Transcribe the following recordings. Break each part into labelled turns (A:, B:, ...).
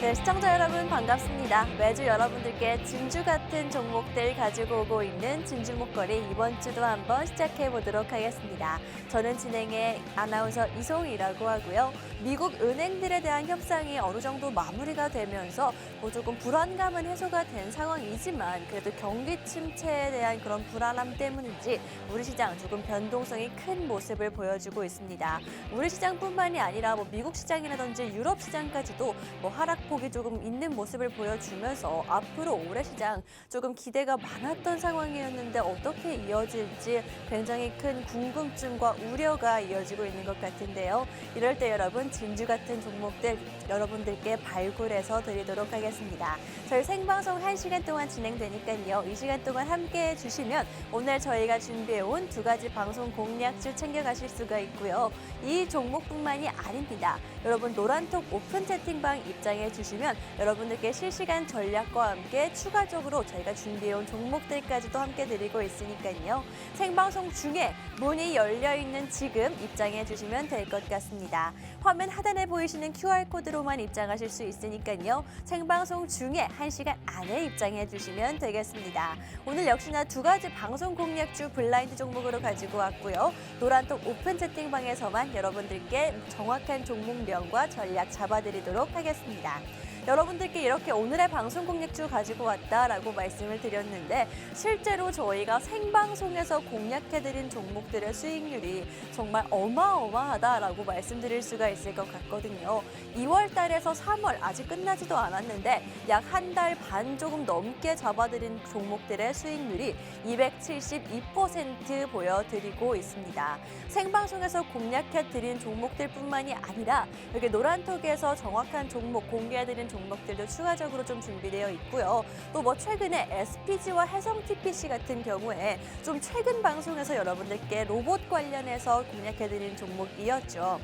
A: 네, 시청자 여러분 반갑습니다. 매주 여러분들께 진주 같은 종목들 가지고 오고 있는 진주 목걸이 이번 주도 한번 시작해 보도록 하겠습니다. 저는 진행의 아나운서 이송이라고 하고요. 미국 은행들에 대한 협상이 어느 정도 마무리가 되면서 조금 불안감은 해소가 된 상황이지만 그래도 경기 침체에 대한 그런 불안함 때문인지 우리 시장 조금 변동성이 큰 모습을 보여주고 있습니다. 우리 시장뿐만이 아니라 미국 시장이라든지 유럽 시장까지도 하락폭이 조금 있는 모습을 보여주면서 앞으로 올해 시장 조금 기대가 많았던 상황이었는데 어떻게 이어질지 굉장히 큰 궁금증과 우려가 이어지고 있는 것 같은데요. 이럴 때 여러분 진주 같은 종목들 여러분들께 발굴해서 드리도록 하겠습니다. 저희 생방송 1시간 동안 진행되니까요. 이 시간 동안 함께해 주시면 오늘 저희가 준비해온 두 가지 방송 공략주 챙겨가실 수가 있고요. 이 종목뿐만이 아닙니다. 여러분 노란톡 오픈 채팅방 입장해 주시면 여러분들께 실시간 전략과 함께 추가적으로 저희가 준비해온 종목들까지도 함께 드리고 있으니까요. 생방송 중에 문이 열려있는 지금 입장해 주시면 될 것 같습니다. 화면 하단에 보이시는 QR코드로만 입장하실 수 있으니까요. 생방송 중에 1시간 안에 입장해 주시면 되겠습니다. 오늘 역시나 두 가지 방송 공략주 블라인드 종목으로 가지고 왔고요. 노란톡 오픈 채팅방에서만 여러분들께 정확한 종목명과 전략 잡아드리도록 하겠습니다. 여러분들께 이렇게 오늘의 방송 공략주 가지고 왔다라고 말씀을 드렸는데 실제로 저희가 생방송에서 공략해드린 종목들의 수익률이 정말 어마어마하다라고 말씀드릴 수가 있을 것 같거든요. 2월 달에서 3월 아직 끝나지도 않았는데 약 한 달 반 조금 넘게 잡아드린 종목들의 수익률이 272% 보여드리고 있습니다. 생방송에서 공략해드린 종목들뿐만이 아니라 여기 노란톡에서 정확한 종목 공개해드린 종목들도 추가적으로 좀 준비되어 있고요. 또 최근에 SPG와 해성 TPC 같은 경우에 좀 최근 방송에서 여러분들께 로봇 관련해서 공략해드린 종목이었죠.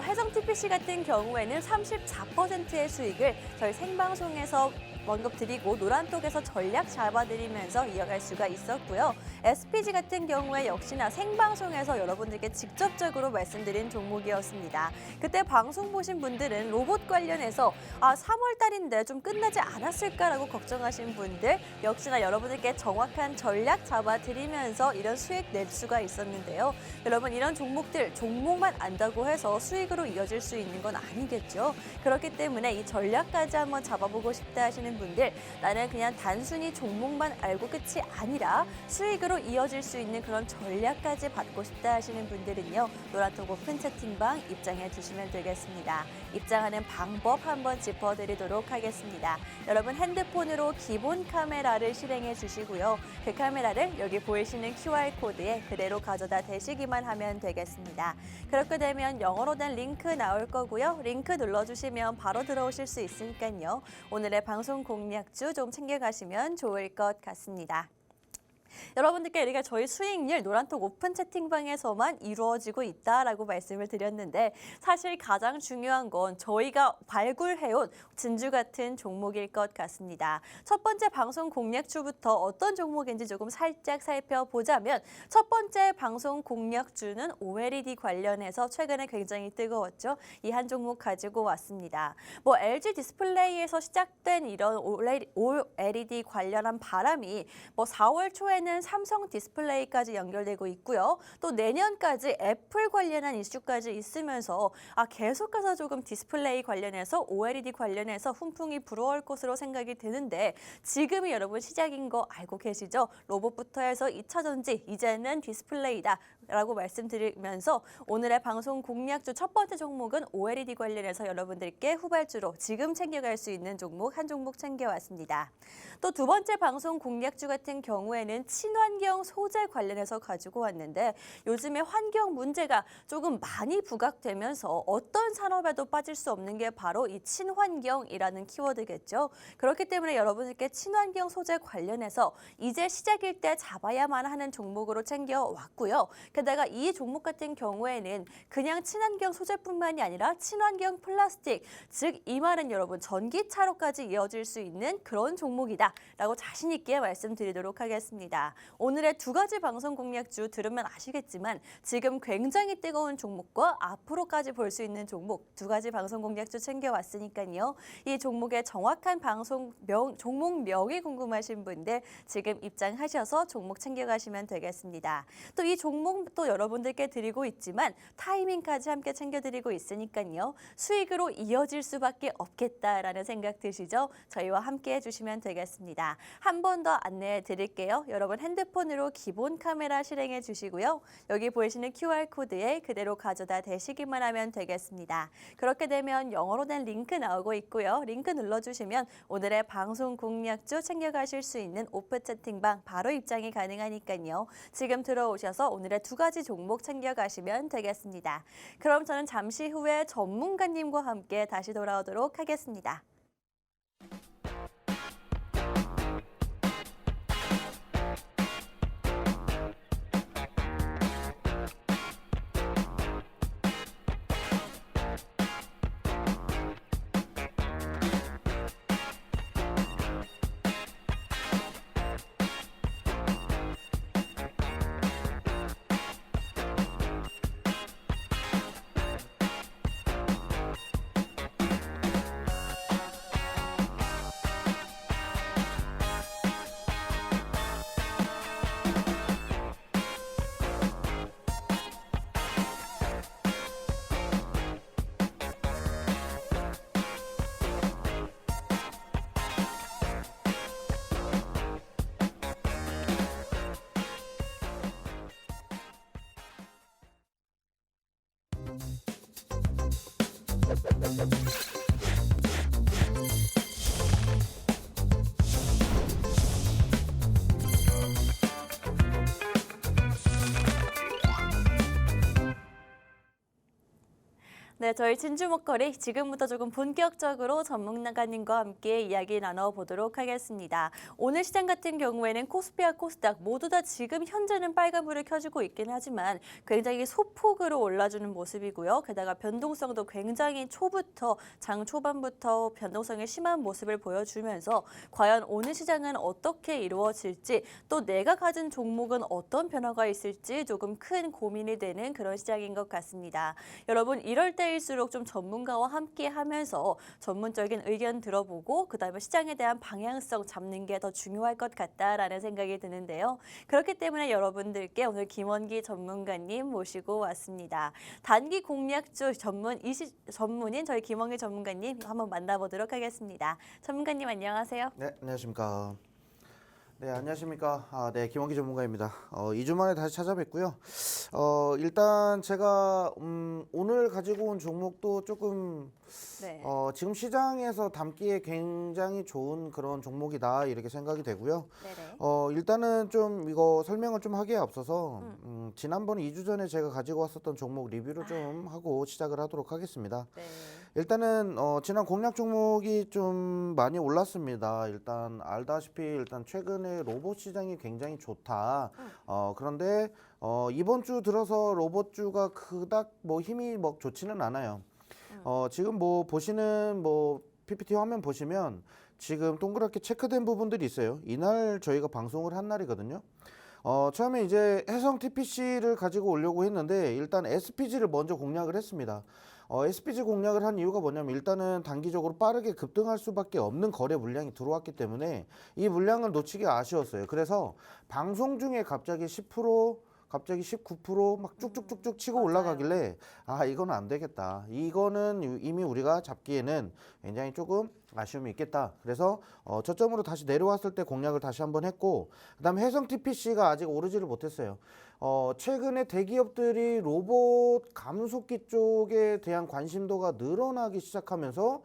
A: 해성 TPC 같은 경우에는 34%의 수익을 저희 생방송에서 언급 드리고 노란톡에서 전략 잡아드리면서 이어갈 수가 있었고요. SPG 같은 경우에 역시나 생방송에서 여러분들께 직접적으로 말씀드린 종목이었습니다. 그때 방송 보신 분들은 로봇 관련해서 3월 달인데 좀 끝나지 않았을까라고 걱정하신 분들 역시나 여러분들께 정확한 전략 잡아드리면서 이런 수익 낼 수가 있었는데요. 여러분 이런 종목들 종목만 안다고 해서 수익으로 이어질 수 있는 건 아니겠죠. 그렇기 때문에 이 전략까지 한번 잡아보고 싶다 하시는 분들 나는 그냥 단순히 종목만 알고 끝이 아니라 수익으로 이어질 수 있는 그런 전략까지 받고 싶다 하시는 분들은요. 노란톡 오픈 채팅방 입장해 주시면 되겠습니다. 입장하는 방법 한번 짚어드리도록 하겠습니다. 여러분 핸드폰으로 기본 카메라를 실행해 주시고요. 그 카메라를 여기 보이시는 QR코드에 그대로 가져다 대시기만 하면 되겠습니다. 그렇게 되면 영어로 된 링크 나올 거고요. 링크 눌러주시면 바로 들어오실 수 있으니까요. 오늘의 방송 공략주 좀 챙겨가시면 좋을 것 같습니다. 여러분들께 우리가 저희 수익률 노란톡 오픈 채팅방에서만 이루어지고 있다라고 말씀을 드렸는데 사실 가장 중요한 건 저희가 발굴해온 진주 같은 종목일 것 같습니다. 첫 번째 방송 공략주부터 어떤 종목인지 조금 살짝 살펴보자면 첫 번째 방송 공략주는 OLED 관련해서 최근에 굉장히 뜨거웠죠. 이 한 종목 가지고 왔습니다. LG 디스플레이에서 시작된 이런 OLED 관련한 바람이 4월 초에는 삼성 디스플레이까지 연결되고 있고요. 또 내년까지 애플 관련한 이슈까지 있으면서 계속해서 조금 디스플레이 관련해서 OLED 관련해서 훈풍이 불어올 것으로 생각이 드는데 지금이 여러분 시작인 거 알고 계시죠? 로봇부터 해서 2차 전지 이제는 디스플레이다 라고 말씀드리면서 오늘의 방송 공략주 첫 번째 종목은 OLED 관련해서 여러분들께 후발주로 지금 챙겨갈 수 있는 종목 한 종목 챙겨왔습니다. 또 두 번째 방송 공략주 같은 경우에는 친환경 소재 관련해서 가지고 왔는데 요즘에 환경 문제가 조금 많이 부각되면서 어떤 산업에도 빠질 수 없는 게 바로 이 친환경이라는 키워드겠죠. 그렇기 때문에 여러분들께 친환경 소재 관련해서 이제 시작일 때 잡아야만 하는 종목으로 챙겨왔고요. 게다가 이 종목 같은 경우에는 그냥 친환경 소재뿐만이 아니라 친환경 플라스틱, 즉 이 말은 여러분 전기차로까지 이어질 수 있는 그런 종목이다라고 자신 있게 말씀드리도록 하겠습니다. 오늘의 두 가지 방송 공략주 들으면 아시겠지만 지금 굉장히 뜨거운 종목과 앞으로까지 볼 수 있는 종목 두 가지 방송 공략주 챙겨왔으니까요. 이 종목의 정확한 종목명이 궁금하신 분들 지금 입장하셔서 종목 챙겨가시면 되겠습니다. 또 이 종목도 여러분들께 드리고 있지만 타이밍까지 함께 챙겨드리고 있으니까요. 수익으로 이어질 수밖에 없겠다라는 생각 드시죠? 저희와 함께 해주시면 되겠습니다. 한 번 더 안내해 드릴게요. 여러분 핸드폰으로 기본 카메라 실행해 주시고요. 여기 보이시는 QR코드에 그대로 가져다 대시기만 하면 되겠습니다. 그렇게 되면 영어로 된 링크 나오고 있고요. 링크 눌러주시면 오늘의 방송 공략주 챙겨가실 수 있는 오프 채팅방 바로 입장이 가능하니까요. 지금 들어오셔서 오늘의 두 가지 종목 챙겨가시면 되겠습니다. 그럼 저는 잠시 후에 전문가님과 함께 다시 돌아오도록 하겠습니다. 네, 저희 진주 먹거리 지금부터 조금 본격적으로 전문가님과 함께 이야기 나눠보도록 하겠습니다. 오늘 시장 같은 경우에는 코스피와 코스닥 모두 다 지금 현재는 빨간불을 켜주고 있긴 하지만 굉장히 소폭으로 올라주는 모습이고요. 게다가 변동성도 굉장히 장 초반부터 변동성이 심한 모습을 보여주면서 과연 오늘 시장은 어떻게 이루어질지 또 내가 가진 종목은 어떤 변화가 있을지 조금 큰 고민이 되는 그런 시장인 것 같습니다. 여러분 이럴 때일수록 좀 전문가와 함께 하면서 전문적인 의견 들어보고 그다음에 시장에 대한 방향성 잡는 게 더 중요할 것 같다라는 생각이 드는데요. 그렇기 때문에 여러분들께 오늘 김원기 전문가님 모시고 왔습니다. 단기 공략주 전문인 저희 김원기 전문가님 한번 만나보도록 하겠습니다. 전문가님 안녕하세요.
B: 네, 안녕하십니까. 네, 안녕하십니까. 네, 김원기 전문가입니다. 2주 만에 다시 찾아뵙고요. 일단 제가 오늘 가지고 온 종목도 조금
A: 네.
B: 지금 시장에서 담기에 굉장히 좋은 그런 종목이다 이렇게 생각이 되고요.
A: 네네.
B: 일단은 좀 이거 설명을 좀 하기에 앞서서 지난번 2주 전에 제가 가지고 왔었던 종목 리뷰를 좀 하고 시작을 하도록 하겠습니다.
A: 네.
B: 일단은 지난 공략 종목이 좀 많이 올랐습니다. 일단 알다시피 일단 최근에 로봇 시장이 굉장히 좋다. 그런데 이번 주 들어서 로봇주가 그닥 뭐 힘이 뭐 좋지는 않아요. 지금 뭐 보시는 뭐 PPT 화면 보시면 지금 동그랗게 체크된 부분들이 있어요. 이날 저희가 방송을 한 날이거든요. 처음에 이제 해성 TPC를 가지고 오려고 했는데 일단 SPG를 먼저 공략을 했습니다. SPG 공략을 한 이유가 뭐냐면 일단은 단기적으로 빠르게 급등할 수밖에 없는 거래 물량이 들어왔기 때문에 이 물량을 놓치기 아쉬웠어요. 그래서 방송 중에 갑자기 10%, 갑자기 19%막 쭉쭉쭉쭉 치고
A: 맞아요.
B: 올라가길래 이거는 안 되겠다. 이거는 이미 우리가 잡기에는 굉장히 조금 아쉬움이 있겠다. 그래서 저점으로 다시 내려왔을 때 공략을 다시 한번 했고 그다음에 해성 TPC가 아직 오르지를 못했어요. 최근에 대기업들이 로봇 감속기 쪽에 대한 관심도가 늘어나기 시작하면서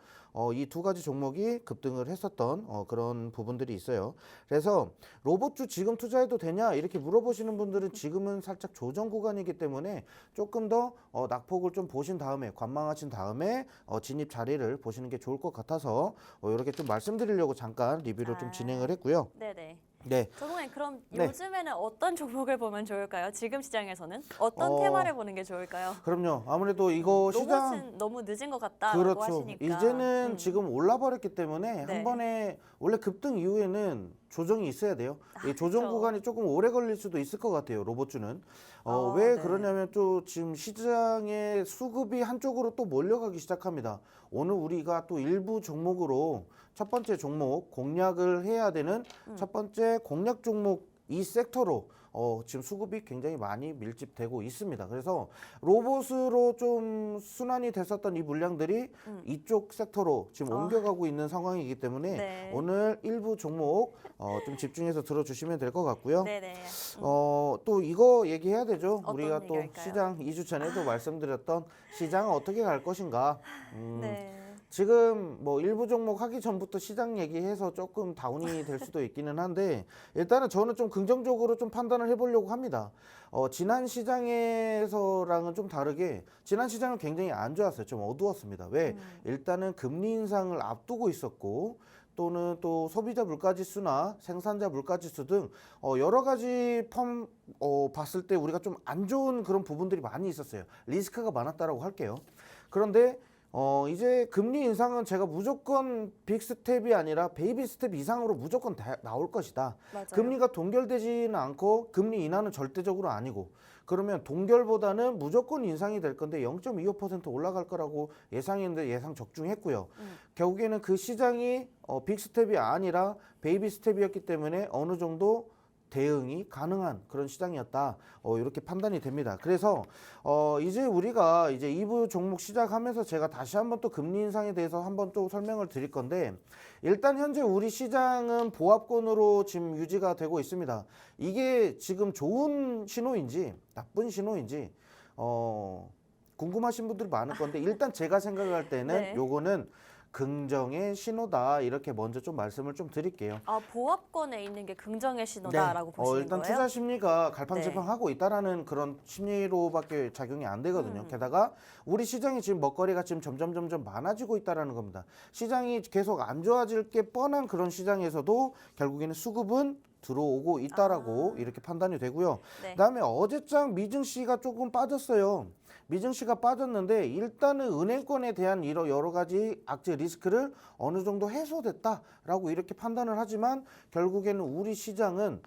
B: 이 두 가지 종목이 급등을 했었던 그런 부분들이 있어요. 그래서 로봇주 지금 투자해도 되냐 이렇게 물어보시는 분들은 지금은 살짝 조정 구간이기 때문에 조금 더 낙폭을 좀 보신 다음에 관망하신 다음에 진입 자리를 보시는 게 좋을 것 같아서 이렇게 좀 말씀드리려고 잠깐 리뷰를 좀 진행을 했고요.
A: 네네.
B: 네.
A: 조동현 그럼
B: 네.
A: 요즘에는 어떤 종목을 보면 좋을까요? 지금 시장에서는 어떤
B: 어,
A: 테마를 보는 게 좋을까요?
B: 그럼요. 아무래도 이거 시장
A: 로봇은 너무 늦은 것 같다라고
B: 그렇죠.
A: 하시니까.
B: 이제는 지금 올라버렸기 때문에
A: 네.
B: 한 번에 원래 급등 이후에는 조정이 있어야 돼요. 이 조정
A: 그쵸.
B: 구간이 조금 오래 걸릴 수도 있을 것 같아요. 로봇주는.
A: 아,
B: 왜
A: 네.
B: 그러냐면 또 지금 시장의 수급이 한쪽으로 또 몰려가기 시작합니다. 오늘 우리가 또 일부 종목으로 첫 번째 종목 공략을 해야 되는 첫 번째 공략 종목 이 섹터로 지금 수급이 굉장히 많이 밀집되고 있습니다. 그래서 로봇으로 좀 순환이 됐었던 이 물량들이 이쪽 섹터로 지금 옮겨가고 있는 상황이기 때문에
A: 네.
B: 오늘 일부 종목 좀 집중해서 들어주시면 될 것 같고요.
A: 네네.
B: 또 이거 얘기해야 되죠.
A: 어떤
B: 우리가 또
A: 얘기할까요?
B: 시장 2주 전에도 말씀드렸던 시장은 어떻게 갈 것인가.
A: 네.
B: 지금 뭐 일부 종목 하기 전부터 시장 얘기해서 조금 다운이 될 수도 있기는 한데 일단은 저는 좀 긍정적으로 좀 판단을 해보려고 합니다. 지난 시장에서랑은 좀 다르게 지난 시장은 굉장히 안 좋았어요. 좀 어두웠습니다. 왜? 일단은 금리 인상을 앞두고 있었고 또는 또 소비자 물가지수나 생산자 물가지수 등 여러 가지 봤을 때 우리가 좀 안 좋은 그런 부분들이 많이 있었어요. 리스크가 많았다라고 할게요. 그런데 이제 금리 인상은 제가 무조건 빅 스텝이 아니라 베이비 스텝 이상으로 무조건 나올 것이다.
A: 맞아요.
B: 금리가 동결되지는 않고 금리 인하는 절대적으로 아니고 그러면 동결보다는 무조건 인상이 될 건데 0.25% 올라갈 거라고 예상했는데 예상 적중했고요. 결국에는 그 시장이 빅 스텝이 아니라 베이비 스텝이었기 때문에 어느 정도 대응이 가능한 그런 시장이었다. 이렇게 판단이 됩니다. 그래서 이제 우리가 이제 2부 종목 시작하면서 제가 다시 한번 또 금리 인상에 대해서 한번 또 설명을 드릴 건데 일단 현재 우리 시장은 보합권으로 지금 유지가 되고 있습니다. 이게 지금 좋은 신호인지 나쁜 신호인지 궁금하신 분들이 많을 건데 일단 제가 생각할 때는
A: 네.
B: 요거는 긍정의 신호다 이렇게 먼저 좀 말씀을 좀 드릴게요.
A: 보합권에 있는 게 긍정의 신호다라고 보시는
B: 일단
A: 거예요?
B: 투자 심리가 갈팡질팡하고 있다라는 그런 심리로밖에 작용이 안 되거든요. 게다가 우리 시장이 지금 먹거리가 지금 점점 많아지고 있다라는 겁니다. 시장이 계속 안 좋아질 게 뻔한 그런 시장에서도 결국에는 수급은 들어오고 있다라고 이렇게 판단이 되고요.
A: 네.
B: 그다음에 어제장 미증시가 조금 빠졌어요. 미증시가 빠졌는데 일단은 은행권에 대한 여러 가지 악재 리스크를 어느 정도 해소됐다라고 이렇게 판단을 하지만 결국에는 우리 시장은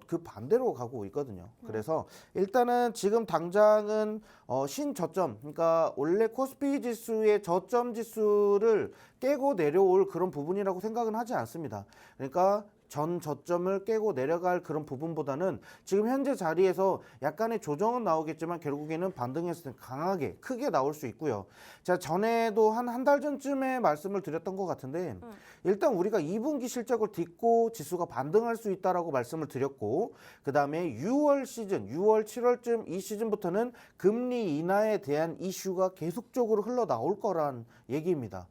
B: 그 반대로 가고 있거든요. 그래서 일단은 지금 당장은 신저점, 그러니까 원래 코스피 지수의 저점 지수를 깨고 내려올 그런 부분이라고 생각은 하지 않습니다. 그러니까 전 저점을 깨고 내려갈 그런 부분보다는 지금 현재 자리에서 약간의 조정은 나오겠지만 결국에는 반등했을 때 강하게 크게 나올 수 있고요. 자, 전에도 한 달 전쯤에 말씀을 드렸던 것 같은데 일단 우리가 2분기 실적을 딛고 지수가 반등할 수 있다라고 말씀을 드렸고 그다음에 6월 시즌, 6월, 7월쯤 이 시즌부터는 금리 인하에 대한 이슈가 계속적으로 흘러나올 거란 얘기입니다.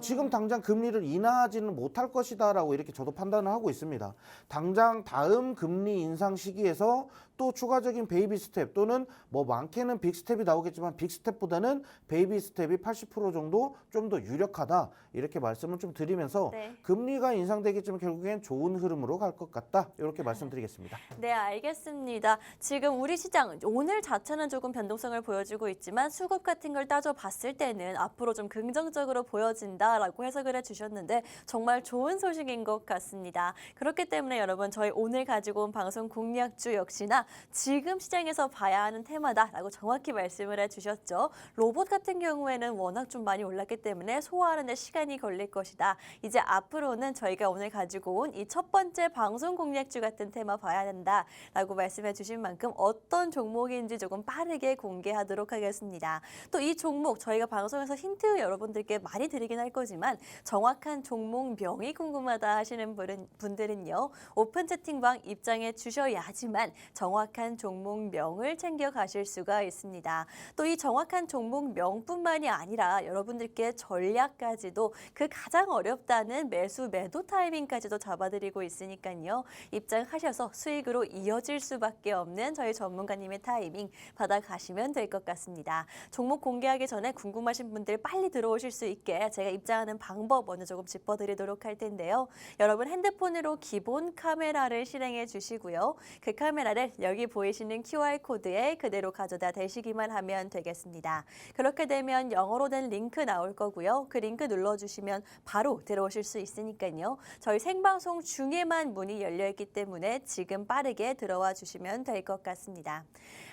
B: 지금 당장 금리를 인하하지는 못할 것이다라고 이렇게 저도 판단을 하고 있습니다. 당장 다음 금리 인상 시기에서 또 추가적인 베이비 스텝 또는 뭐 많게는 빅 스텝이 나오겠지만 빅 스텝보다는 베이비 스텝이 80% 정도 좀 더 유력하다 이렇게 말씀을 좀 드리면서
A: 네.
B: 금리가 인상되겠지만 결국엔 좋은 흐름으로 갈 것 같다 이렇게 말씀드리겠습니다.
A: 네, 알겠습니다. 지금 우리 시장 오늘 자체는 조금 변동성을 보여주고 있지만 수급 같은 걸 따져봤을 때는 앞으로 좀 긍정적으로 보여진다라고 해석을 해주셨는데 정말 좋은 소식인 것 같습니다. 그렇기 때문에 여러분 저희 오늘 가지고 온 방송 공략주 역시나 지금 시장에서 봐야 하는 테마다라고 정확히 말씀을 해주셨죠. 로봇 같은 경우에는 워낙 좀 많이 올랐기 때문에 소화하는 데 시간이 걸릴 것이다. 이제 앞으로는 저희가 오늘 가지고 온 이 첫 번째 방송 공략주 같은 테마 봐야 된다라고 말씀해 주신 만큼 어떤 종목인지 조금 빠르게 공개하도록 하겠습니다. 또 이 종목 저희가 방송에서 힌트 여러분들께 많이 드리긴 할 거지만 정확한 종목명이 궁금하다 하시는 분들은요. 오픈 채팅방 입장해 주셔야지만 정확한 정확한 종목명을 챙겨 가실 수가 있습니다. 또 이 정확한 종목명뿐만이 아니라 여러분들께 전략까지도 그 가장 어렵다는 매수 매도 타이밍까지도 잡아드리고 있으니까요. 입장하셔서 수익으로 이어질 수밖에 없는 저희 전문가님의 타이밍 받아가시면 될 것 같습니다. 종목 공개하기 전에 궁금하신 분들 빨리 들어오실 수 있게 제가 입장하는 방법 먼저 조금 짚어드리도록 할 텐데요. 여러분 핸드폰으로 기본 카메라를 실행해 주시고요. 그 카메라를 여기 보이시는 QR코드에 그대로 가져다 대시기만 하면 되겠습니다. 그렇게 되면 영어로 된 링크 나올 거고요. 그 링크 눌러주시면 바로 들어오실 수 있으니까요. 저희 생방송 중에만 문이 열려있기 때문에 지금 빠르게 들어와 주시면 될 것 같습니다.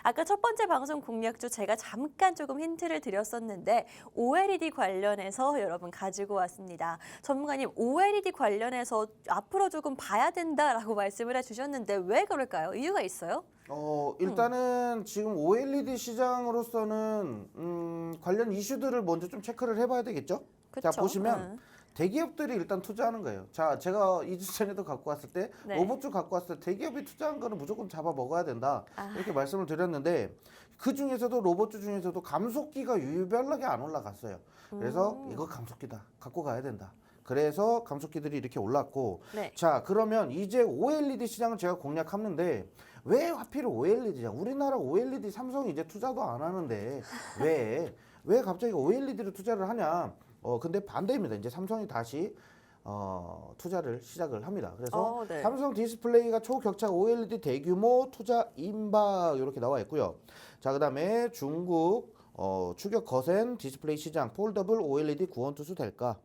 A: 아까 첫 번째 방송 공략주 제가 잠깐 조금 힌트를 드렸었는데 OLED 관련해서 여러분 가지고 왔습니다. 전문가님 OLED 관련해서 앞으로 조금 봐야 된다라고 말씀을 해주셨는데 왜 그럴까요? 이유가 있어요?
B: 일단은 지금 OLED 시장으로서는 관련 이슈들을 먼저 좀 체크를 해봐야 되겠죠? 자,
A: 그쵸?
B: 보시면 대기업들이 일단 투자하는 거예요. 자, 제가 2주 전에도 갖고 왔을 때
A: 네.
B: 로봇주 갖고 왔을 때 대기업이 투자한 거는 무조건 잡아 먹어야 된다.
A: 아.
B: 이렇게 말씀을 드렸는데 그 중에서도 로봇주 중에서도 감속기가 유별나게 안 올라갔어요. 그래서 이거 감속기다. 갖고 가야 된다. 그래서 감속기들이 이렇게 올랐고
A: 네.
B: 자, 그러면 이제 OLED 시장을 제가 공략하는데 왜 하필 OLED냐? 우리나라 OLED 삼성이 이제 투자도 안 하는데 왜 갑자기 OLED를 투자를 하냐? 근데 반대입니다. 이제 삼성이 다시 투자를 시작을 합니다. 그래서
A: 네.
B: 삼성 디스플레이가 초격차 OLED 대규모 투자 임박 이렇게 나와 있고요. 자, 그다음에 중국 추격 거센 디스플레이 시장 폴더블 OLED 구원투수 될까?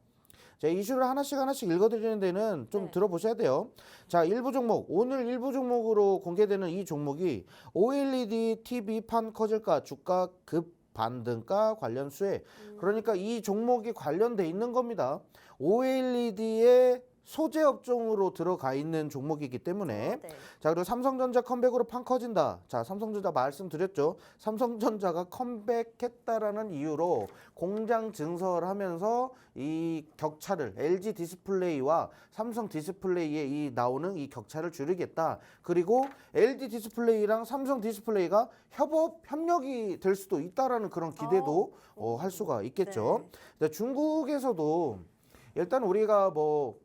B: 자, 이슈를 하나씩 읽어드리는 데는 좀
A: 네.
B: 들어보셔야 돼요. 자, 일부 종목, 오늘 일부 종목으로 공개되는 이 종목이 OLED TV판 커질까 주가 급 반등가 관련 수혜. 그러니까 이 종목이 관련돼 있는 겁니다. OLED의 소재 업종으로 들어가 있는 종목이기 때문에
A: 네.
B: 자, 그리고 삼성전자 컴백으로 판 커진다. 자, 삼성전자 말씀드렸죠. 삼성전자가 컴백했다라는 이유로 공장 증설을 하면서 이 격차를 LG 디스플레이와 삼성 디스플레이에 이 나오는 이 격차를 줄이겠다. 그리고 LG 디스플레이랑 삼성 디스플레이가 협력이 될 수도 있다라는 그런 기대도 할 수가 있겠죠.
A: 네.
B: 근데 중국에서도 일단 우리가 뭐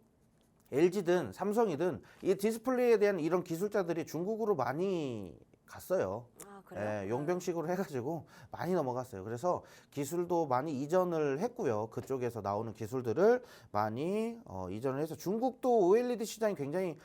B: LG든 삼성이든 이 디스플레이에 대한 이런 기술자들이 중국으로 많이 갔어요.
A: 아, 그래요?
B: 예, 용병식으로 해가지고 많이 넘어갔어요. 그래서 기술도 많이 이전을 했고요. 그쪽에서 나오는 기술들을 많이 이전을 해서 중국도 OLED 시장이 굉장히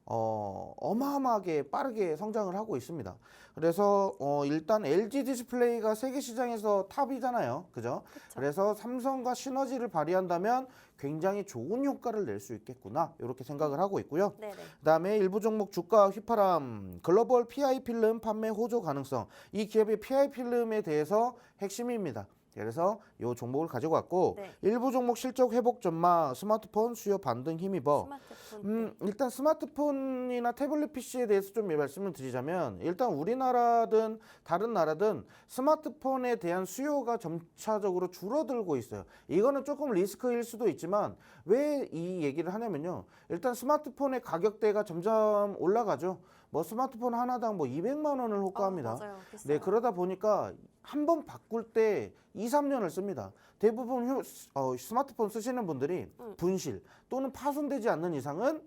B: 어마어마하게 빠르게 성장을 하고 있습니다. 그래서 일단 LG 디스플레이가 세계 시장에서 탑이잖아요. 그죠? 그래서 삼성과 시너지를 발휘한다면 굉장히 좋은 효과를 낼 수 있겠구나. 이렇게 생각을 하고 있고요.
A: 네네.
B: 그다음에 일부 종목 주가 휘파람, 글로벌 PI 필름 판매 호조 가능성. 이 기업의 PI 필름에 대해서 핵심입니다. 그래서 이 종목을 가지고 왔고
A: 네.
B: 일부 종목 실적 회복 전망, 스마트폰 수요 반등 힘입어.
A: 스마트폰.
B: 일단 스마트폰이나 태블릿 PC에 대해서 좀 말씀을 드리자면 일단 우리나라든 다른 나라든 스마트폰에 대한 수요가 점차적으로 줄어들고 있어요. 이거는 조금 리스크일 수도 있지만 왜 이 얘기를 하냐면요. 일단 스마트폰의 가격대가 점점 올라가죠. 뭐 스마트폰 하나당 뭐 200만 원을 호가합니다.
A: 맞아요. 비싸요.
B: 네, 그러다 보니까 한 번 바꿀 때 2, 3년을 씁니다. 대부분 스마트폰 쓰시는 분들이 분실 또는 파손되지 않는 이상은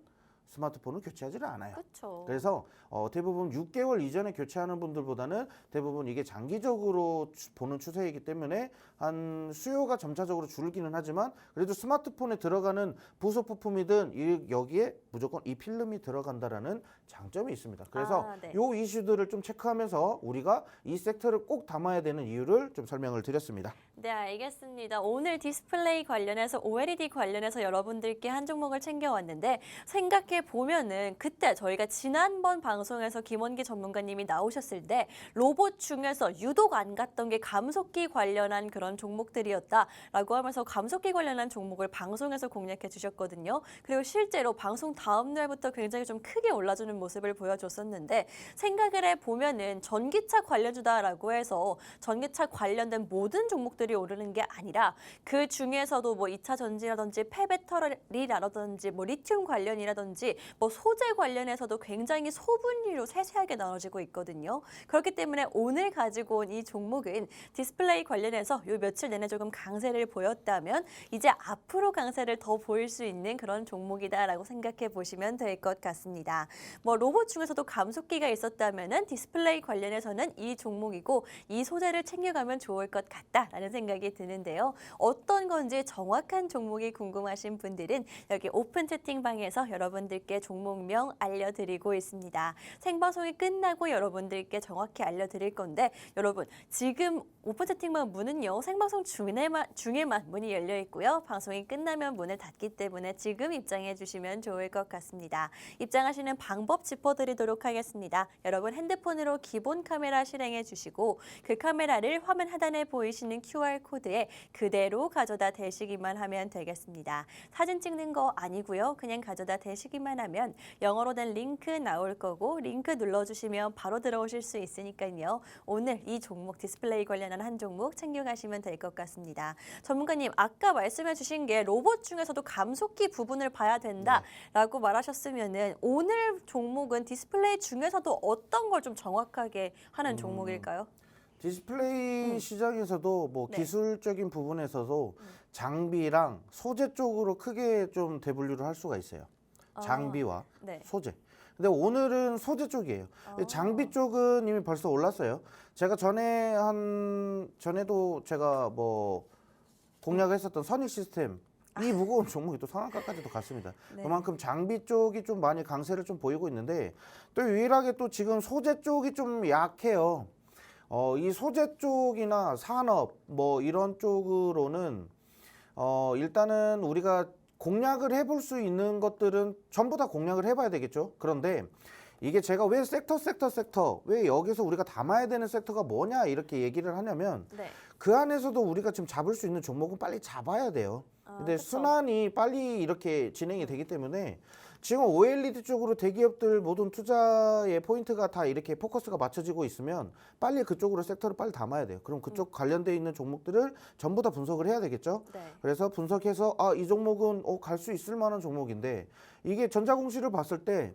B: 스마트폰을 교체하지를 않아요.
A: 그렇죠.
B: 그래서 대부분 6개월 이전에 교체하는 분들보다는 대부분 이게 장기적으로 보는 추세이기 때문에 한 수요가 점차적으로 줄기는 하지만 그래도 스마트폰에 들어가는 부속 부품이든 여기에 무조건 이 필름이 들어간다라는 장점이 있습니다. 그래서
A: 네.
B: 요 이슈들을 좀 체크하면서 우리가 이 섹터를 꼭 담아야 되는 이유를 좀 설명을 드렸습니다.
A: 네, 알겠습니다. 오늘 디스플레이 관련해서 OLED 관련해서 여러분들께 한 종목을 챙겨왔는데 생각해 보면은 그때 저희가 지난번 방송에서 김원기 전문가님이 나오셨을 때 로봇 중에서 유독 안 갔던 게 감속기 관련한 그런 그런 종목들이었다라고 하면서 감속기 관련한 종목을 방송에서 공략해 주셨거든요. 그리고 실제로 방송 다음 날부터 굉장히 좀 크게 올라주는 모습을 보여줬었는데 생각을 해보면은 전기차 관련주다라고 해서 전기차 관련된 모든 종목들이 오르는 게 아니라 그 중에서도 뭐 2차 전지라든지 폐배터리라든지 뭐 리튬 관련이라든지 뭐 소재 관련해서도 굉장히 소분류로 세세하게 나눠지고 있거든요. 그렇기 때문에 오늘 가지고 온 이 종목은 디스플레이 관련해서 요 며칠 내내 조금 강세를 보였다면 이제 앞으로 강세를 더 보일 수 있는 그런 종목이다라고 생각해 보시면 될 것 같습니다. 뭐 로봇 중에서도 감속기가 있었다면은 디스플레이 관련해서는 이 종목이고 이 소재를 챙겨가면 좋을 것 같다라는 생각이 드는데요. 어떤 건지 정확한 종목이 궁금하신 분들은 여기 오픈 채팅방에서 여러분들께 종목명 알려드리고 있습니다. 생방송이 끝나고 여러분들께 정확히 알려드릴 건데 여러분 지금 오픈 채팅방 문은요 생방송 중에만 문이 열려 있고요. 방송이 끝나면 문을 닫기 때문에 지금 입장해 주시면 좋을 것 같습니다. 입장하시는 방법 짚어드리도록 하겠습니다. 여러분 핸드폰으로 기본 카메라 실행해 주시고 그 카메라를 화면 하단에 보이시는 QR코드에 그대로 가져다 대시기만 하면 되겠습니다. 사진 찍는 거 아니고요. 그냥 가져다 대시기만 하면 영어로 된 링크 나올 거고 링크 눌러주시면 바로 들어오실 수 있으니까요. 오늘 이 종목 디스플레이 관련한 한 종목 챙겨가시면 될 것 같습니다. 전문가님 아까 말씀해 주신 게 로봇 중에서도 감속기 부분을 봐야 된다라고 말하셨으면은 오늘 종목은 디스플레이 중에서도 어떤 걸 좀 정확하게 하는 종목일까요?
B: 디스플레이 시장에서도 뭐
A: 네.
B: 기술적인 부분에서도 장비랑 소재 쪽으로 크게 좀 대분류를 할 수가 있어요. 장비와
A: 네.
B: 소재. 근데 오늘은 소재 쪽이에요. 장비 쪽은 이미 벌써 올랐어요. 제가 전에도 제가 뭐 공략을 했었던 선익 시스템 이 무거운 종목이 또 상한가까지도 갔습니다.
A: 네.
B: 그만큼 장비 쪽이 좀 많이 강세를 좀 보이고 있는데 또 유일하게 또 지금 소재 쪽이 좀 약해요. 이 소재 쪽이나 산업 뭐 이런 쪽으로는 일단은 우리가 공략을 해볼 수 있는 것들은 전부 다 공략을 해봐야 되겠죠. 그런데 이게 제가 왜 섹터 왜 여기서 우리가 담아야 되는 섹터가 뭐냐 이렇게 얘기를 하냐면
A: 네.
B: 그 안에서도 우리가 지금 잡을 수 있는 종목은 빨리 잡아야 돼요. 근데
A: 그쵸.
B: 순환이 빨리 이렇게 진행이 되기 때문에 지금 OLED 쪽으로 대기업들 모든 투자의 포인트가 다 이렇게 포커스가 맞춰지고 있으면 빨리 그쪽으로 섹터를 빨리 담아야 돼요. 그럼 그쪽 관련돼 있는 종목들을 전부 다 분석을 해야 되겠죠.
A: 네.
B: 그래서 분석해서 이 종목은 갈 수 있을 만한 종목인데 이게 전자공시를 봤을 때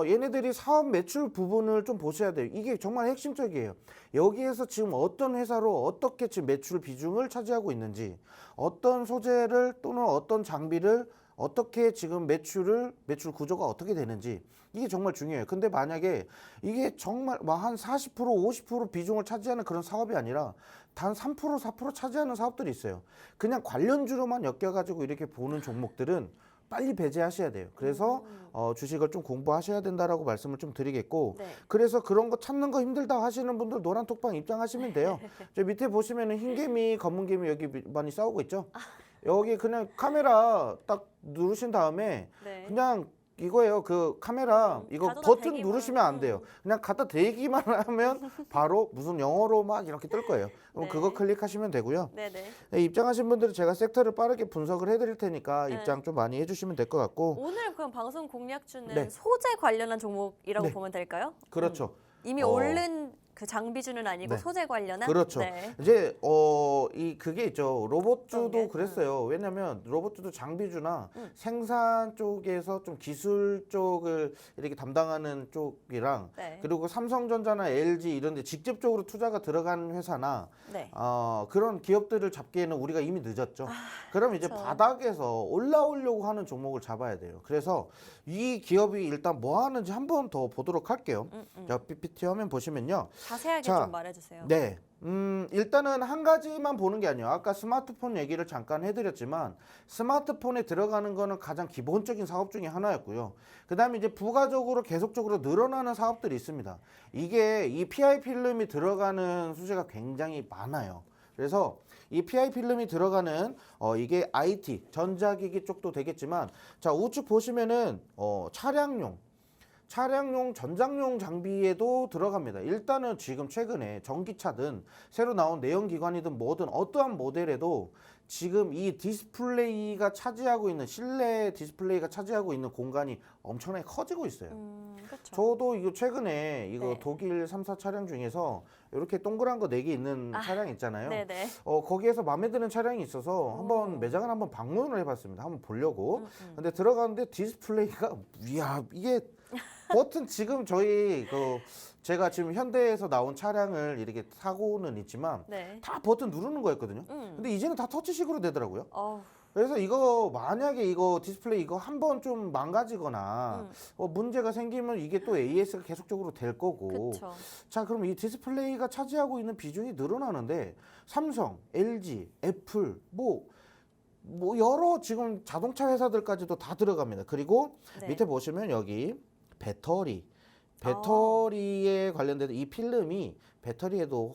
B: 얘네들이 사업 매출 부분을 좀 보셔야 돼요. 이게 정말 핵심적이에요. 여기에서 지금 어떤 회사로 어떻게 지금 매출 비중을 차지하고 있는지, 어떤 소재를 또는 어떤 장비를 어떻게 지금 매출 구조가 어떻게 되는지 이게 정말 중요해요. 근데 만약에 이게 정말 한 40%, 50% 비중을 차지하는 그런 사업이 아니라 단 3%, 4% 차지하는 사업들이 있어요. 그냥 관련주로만 엮여가지고 이렇게 보는 종목들은 빨리 배제하셔야 돼요. 그래서 주식을 좀 공부하셔야 된다라고 말씀을 좀 드리겠고
A: 네.
B: 그래서 그런 거 찾는 거 힘들다 하시는 분들 노란톡방 입장하시면 돼요. 저 밑에 보시면은 흰개미, 검은개미 여기 많이 싸우고 있죠. 여기 그냥 카메라 딱 누르신 다음에
A: 네.
B: 그냥 이거예요. 그 카메라 이거
A: 가져다
B: 버튼
A: 대기만.
B: 누르시면 안 돼요. 그냥 갖다 대기만 하면 바로 무슨 영어로 막 이렇게 뜰 거예요. 그럼
A: 네.
B: 그거 클릭하시면 되고요.
A: 네네.
B: 네, 입장하신 분들은 제가 섹터를 빠르게 분석을 해드릴 테니까
A: 네.
B: 입장 좀 많이 해주시면 될 것 같고
A: 오늘 그럼 방송 공략주는
B: 네.
A: 소재 관련한 종목이라고
B: 네.
A: 보면 될까요?
B: 그렇죠.
A: 이미 오른 그 장비주는 아니고
B: 네.
A: 소재 관련한?
B: 그렇죠.
A: 네.
B: 이제 그게 있죠. 로봇주도
A: 어떤 게?
B: 그랬어요. 왜냐면 로봇주도 장비주나 생산 쪽에서 좀 기술 쪽을 이렇게 담당하는 쪽이랑
A: 네.
B: 그리고 삼성전자나 LG 이런 데 직접적으로 투자가 들어간 회사나
A: 네.
B: 그런 기업들을 잡기에는 우리가 이미 늦었죠. 그럼 이제
A: 그쵸.
B: 바닥에서 올라오려고 하는 종목을 잡아야 돼요. 그래서 이 기업이 일단 뭐 하는지 한번 더 보도록 할게요. 자, PPT 화면 보시면요.
A: 자세하게
B: 자,
A: 좀 말해주세요.
B: 네. 일단은 한 가지만 보는 게 아니에요. 아까 스마트폰 얘기를 잠깐 해드렸지만 스마트폰에 들어가는 거는 가장 기본적인 사업 중에 하나였고요. 그 다음에 이제 부가적으로 계속적으로 늘어나는 사업들이 있습니다. 이게 이 PI 필름이 들어가는 수제가 굉장히 많아요. 그래서 이 PI 필름이 들어가는 이게 IT, 전자기기 쪽도 되겠지만 자, 우측 보시면은 차량용 차량용 전장용 장비에도 들어갑니다. 일단은 지금 최근에 전기차든 새로 나온 내연기관이든 뭐든 어떠한 모델에도 지금 이 디스플레이가 차지하고 있는 실내 디스플레이가 차지하고 있는 공간이 엄청나게 커지고 있어요.
A: 그렇죠.
B: 저도 이거 최근에 이거
A: 네.
B: 독일 3사 차량 중에서 이렇게 동그란 거 4개 있는 차량 있잖아요.
A: 네네.
B: 거기에서 마음에 드는 차량이 있어서 한번 매장을 한번 방문을 해봤습니다. 한번 보려고. 근데 들어가는데 디스플레이가 이야 이게 버튼 지금 저희 제가 지금 현대에서 나온 차량을 이렇게 타고는 있지만
A: 네.
B: 다 버튼 누르는 거였거든요. 근데 이제는 다 터치식으로 되더라고요.
A: 어우,
B: 그래서 이거 만약에 이거 디스플레이 이거 한번 좀 망가지거나 문제가 생기면 이게 또 AS가 계속적으로 될 거고.
A: 그쵸.
B: 자, 그럼 이 디스플레이가 차지하고 있는 비중이 늘어나는데 삼성, LG, 애플 뭐 여러 지금 자동차 회사들까지도 다 들어갑니다. 그리고
A: 네.
B: 밑에 보시면 여기 배터리에 관련된 이 필름이 배터리에도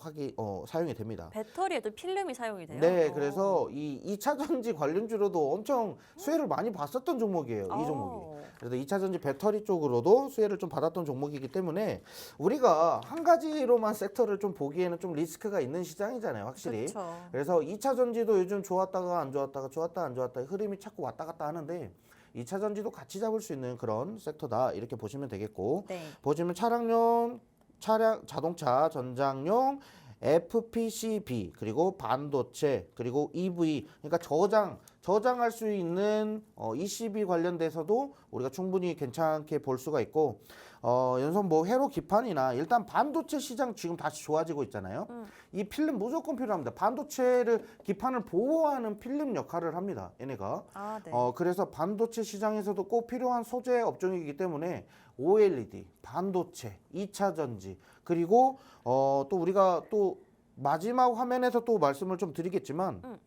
B: 사용이 됩니다.
A: 배터리에도 필름이 사용이 돼요?
B: 네, 그래서 이 2차 전지 관련주로도 엄청 수혜를 많이 봤었던 종목이에요. 이 종목이. 그래서 2차 전지 배터리 쪽으로도 수혜를 좀 받았던 종목이기 때문에 우리가 한 가지로만 섹터를 좀 보기에는 좀 리스크가 있는 시장이잖아요, 확실히.
A: 그쵸.
B: 그래서 2차 전지도 요즘 좋았다가 안 좋았다가 좋았다 안 좋았다 흐름이 자꾸 왔다 갔다 하는데 2차 전지도 같이 잡을 수 있는 그런 섹터다 이렇게 보시면 되겠고
A: 네.
B: 보시면 자동차 전장용 FPCB 그리고 반도체 그리고 EV 그러니까 저장할 수 있는 ECB 관련돼서도 우리가 충분히 괜찮게 볼 수가 있고 연속 뭐 회로 기판이나 일단 반도체 시장 지금 다시 좋아지고 있잖아요. 이 필름 무조건 필요합니다. 반도체를 기판을 보호하는 필름 역할을 합니다. 얘네가.
A: 네.
B: 그래서 반도체 시장에서도 꼭 필요한 소재 업종이기 때문에 OLED, 반도체, 2차 전지 그리고 또 우리가 또 마지막 화면에서 또 말씀을 좀 드리겠지만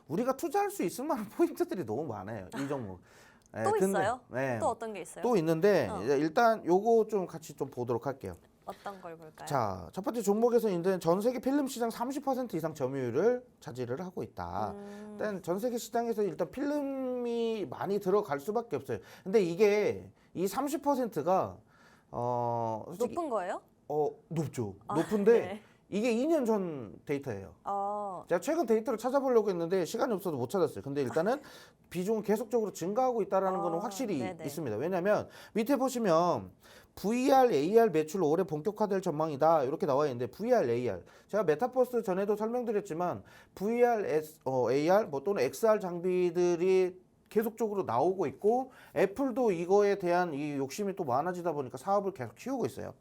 B: 우리가 투자할 수 있을 만한 포인트들이 너무 많아요. 이 종목. 네,
A: 또 있어요?
B: 네,
A: 또 어떤 게 있어요?
B: 또 있는데 이제 일단 요거 좀 같이 좀 보도록 할게요.
A: 어떤 걸 볼까요?
B: 자, 첫 번째 종목에서 이제 전 세계 필름 시장 30% 이상 점유율을 차지를 하고 있다. 일단 전 세계 시장에서 일단 필름이 많이 들어갈 수밖에 없어요. 근데 이게 이 30%가 솔직히
A: 높은 거예요?
B: 높죠. 높은데
A: 네.
B: 이게 2년 전 데이터예요. 제가 최근 데이터를 찾아보려고 했는데 시간이 없어서 못 찾았어요. 근데 일단은 비중은 계속적으로 증가하고 있다라는 거는 확실히
A: 네네.
B: 있습니다. 왜냐하면 밑에 보시면 VR, AR 매출 올해 본격화될 전망이다 이렇게 나와 있는데 VR, AR 제가 메타버스 전에도 설명드렸지만 VR, AR 뭐 또는 XR 장비들이 계속적으로 나오고 있고 애플도 이거에 대한 이 욕심이 또 많아지다 보니까 사업을 계속 키우고 있어요.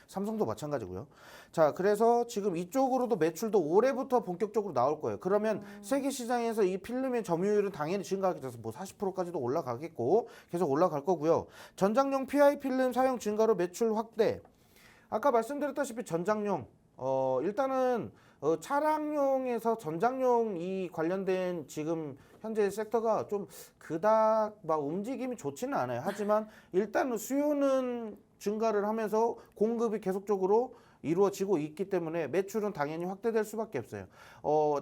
B: 삼성도 마찬가지고요. 자, 그래서 지금 이쪽으로도 매출도 올해부터 본격적으로 나올 거예요. 그러면 세계 시장에서 이 필름의 점유율은 당연히 증가하게 돼서 뭐 40%까지도 올라가겠고 계속 올라갈 거고요. 전장용 PI 필름 사용 증가로 매출 확대. 아까 말씀드렸다시피 전장용 일단은 차량용에서 전장용 이 관련된 지금 현재 섹터가 좀 그닥 막 움직임이 좋지는 않아요. 하지만 일단 수요는 증가를 하면서 공급이 계속적으로 이루어지고 있기 때문에 매출은 당연히 확대될 수밖에 없어요.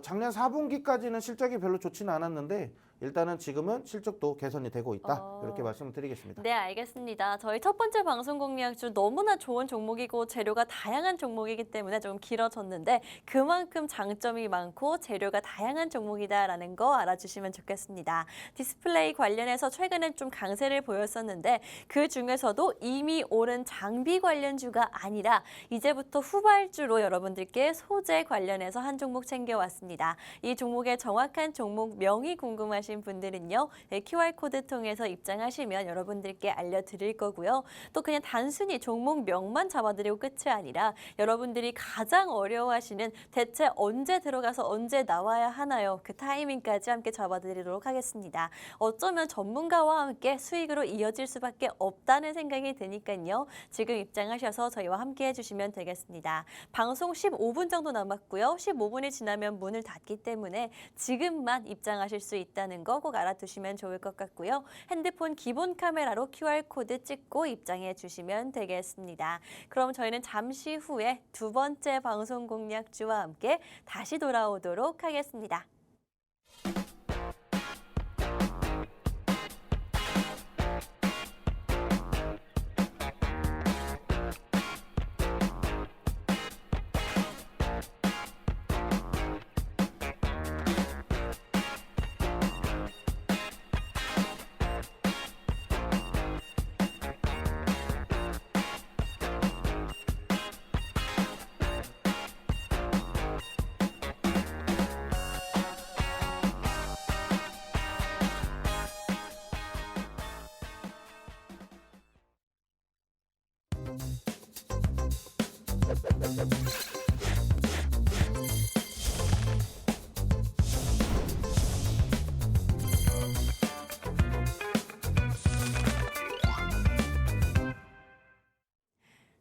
B: 작년 4분기까지는 실적이 별로 좋지는 않았는데 일단은 지금은 실적도 개선이 되고 있다. 이렇게 말씀을 드리겠습니다.
A: 네, 알겠습니다. 저희 첫 번째 방송 공략주 너무나 좋은 종목이고 재료가 다양한 종목이기 때문에 좀 길어졌는데 그만큼 장점이 많고 재료가 다양한 종목이다라는 거 알아주시면 좋겠습니다. 디스플레이 관련해서 최근에 좀 강세를 보였었는데 그 중에서도 이미 오른 장비 관련주가 아니라 이제부터 후발주로 여러분들께 소재 관련해서 한 종목 챙겨왔습니다. 이 종목의 정확한 종목 명이 궁금하신 분들은요. QR코드 통해서 입장하시면 여러분들께 알려드릴 거고요. 또 그냥 단순히 종목명만 잡아드리고 끝이 아니라 여러분들이 가장 어려워하시는 대체 언제 들어가서 언제 나와야 하나요? 그 타이밍까지 함께 잡아드리도록 하겠습니다. 어쩌면 전문가와 함께 수익으로 이어질 수밖에 없다는 생각이 드니까요. 지금 입장하셔서 저희와 함께 해주시면 되겠습니다. 방송 15분 정도 남았고요. 15분이 지나면 문을 닫기 때문에 지금만 입장하실 수 있다는 거 꼭 알아두시면 좋을 것 같고요. 핸드폰 기본 카메라로 QR코드 찍고 입장해 주시면 되겠습니다. 그럼 저희는 잠시 후에 두 번째 방송 공략주와 함께 다시 돌아오도록 하겠습니다.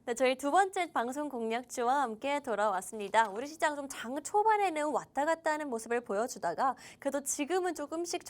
A: 네, 저희 두 번째 방송 공략주와 함께 돌아왔습니다. 우리 시장 좀 장 초반에는 왔다 갔다 하는 모습을 보여주다가 그래도 지금은 조금씩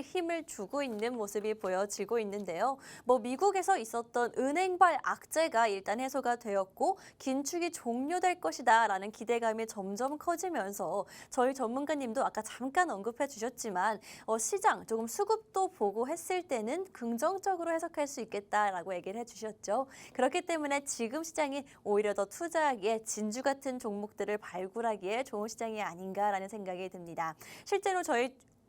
A: 힘을 주고 있는 모습이 보여지고 있는데요. 뭐 미국에서 있었던 은행발 악재가 일단 해소가 되었고 긴축이 종료될 것이다라는 기대감이 점점 커지면서 저희 전문가님도 아까 잠깐 언급해 주셨지만 시장 조금 수급도 보고 했을 때는 긍정적으로 해석할 수 있겠다라고 얘기를 해주셨죠. 그렇기 때문에 지금 시장이 오히려 더 투자하기에 진주 같은 종목들을 발굴하기에 좋은 시장이 아닌가라는 생각이 듭니다. 실제로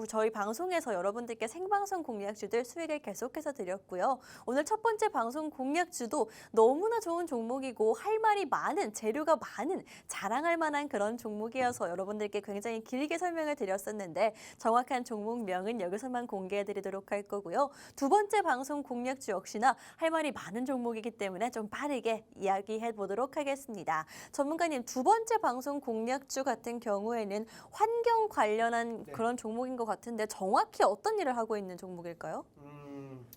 A: 저희 방송에서 여러분들께 생방송 공략주들 수익을 계속해서 드렸고요. 오늘 첫 번째 방송 공략주도 너무나 좋은 종목이고 할 말이 많은, 재료가 많은, 자랑할 만한 그런 종목이어서 여러분들께 굉장히 길게 설명을 드렸었는데 정확한 종목명은 여기서만 공개해 드리도록 할 거고요. 두 번째 방송 공략주 역시나 할 말이 많은 종목이기 때문에 좀 빠르게 이야기해 보도록 하겠습니다. 전문가님, 두 번째 방송 공략주 같은 경우에는 환경 관련한 그런 종목인 것 같은데 정확히 어떤 일을 하고 있는 종목일까요?